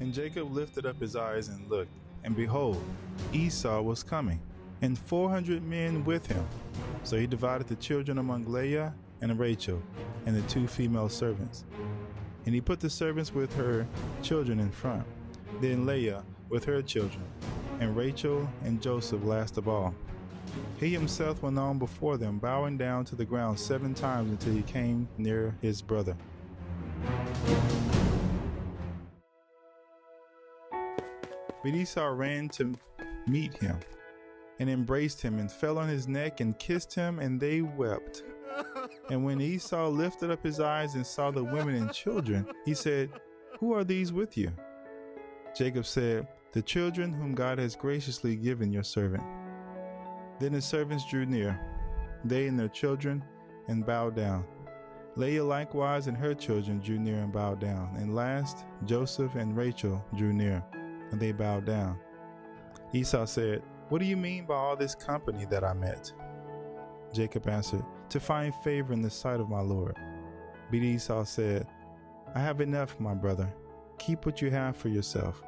And Jacob lifted up his eyes and looked, and behold, Esau was coming, and 400 men with him. So he divided the children among Leah and Rachel, and the 2 female servants. And he put the servants with her children in front, then Leah with her children, and Rachel and Joseph last of all. He himself went on before them, bowing down to the ground 7 times until he came near his brother. But Esau ran to meet him, and embraced him, and fell on his neck, and kissed him, and they wept. And when Esau lifted up his eyes and saw the women and children, he said, "Who are these with you?" Jacob said, "The children whom God has graciously given your servant." Then the servants drew near, they and their children, and bowed down. Leah likewise and her children drew near and bowed down. And last, Joseph and Rachel drew near, and they bowed down. Esau said, "What do you mean by all this company that I met?" Jacob answered, "To find favor in the sight of my Lord." But Esau said, "I have enough, my brother. Keep what you have for yourself."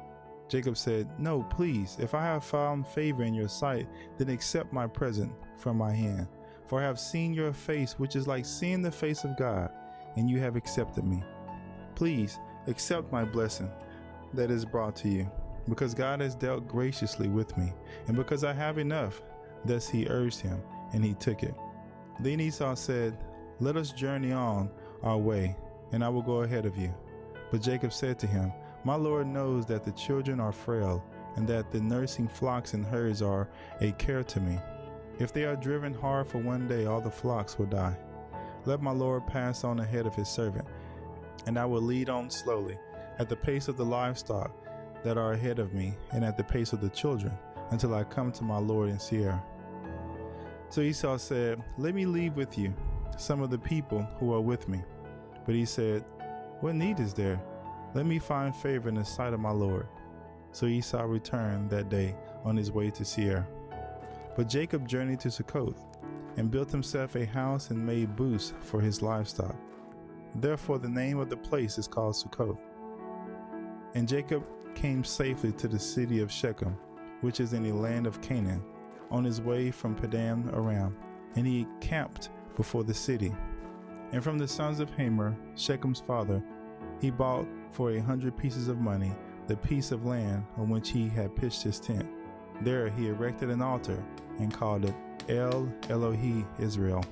Jacob said, "No, please, if I have found favor in your sight, then accept my present from my hand. For I have seen your face, which is like seeing the face of God, and you have accepted me. Please accept my blessing that is brought to you, because God has dealt graciously with me, and because I have enough." Thus he urged him, and he took it. Then Esau said, "Let us journey on our way, and I will go ahead of you." But Jacob said to him, "My Lord knows that the children are frail, and that the nursing flocks and herds are a care to me. If they are driven hard for one day, all the flocks will die. Let my Lord pass on ahead of his servant, and I will lead on slowly, at the pace of the livestock that are ahead of me, and at the pace of the children, until I come to my Lord in Seir." So Esau said, "Let me leave with you some of the people who are with me." But he said, "What need is there? Let me find favor in the sight of my Lord." So Esau returned that day on his way to Seir. But Jacob journeyed to Succoth, and built himself a house and made booths for his livestock. Therefore the name of the place is called Succoth. And Jacob came safely to the city of Shechem, which is in the land of Canaan, on his way from Padan Aram, and he camped before the city. And from the sons of Hamor, Shechem's father, he bought for 100 pieces of money the piece of land on which he had pitched his tent. There he erected an altar and called it El Elohe Israel.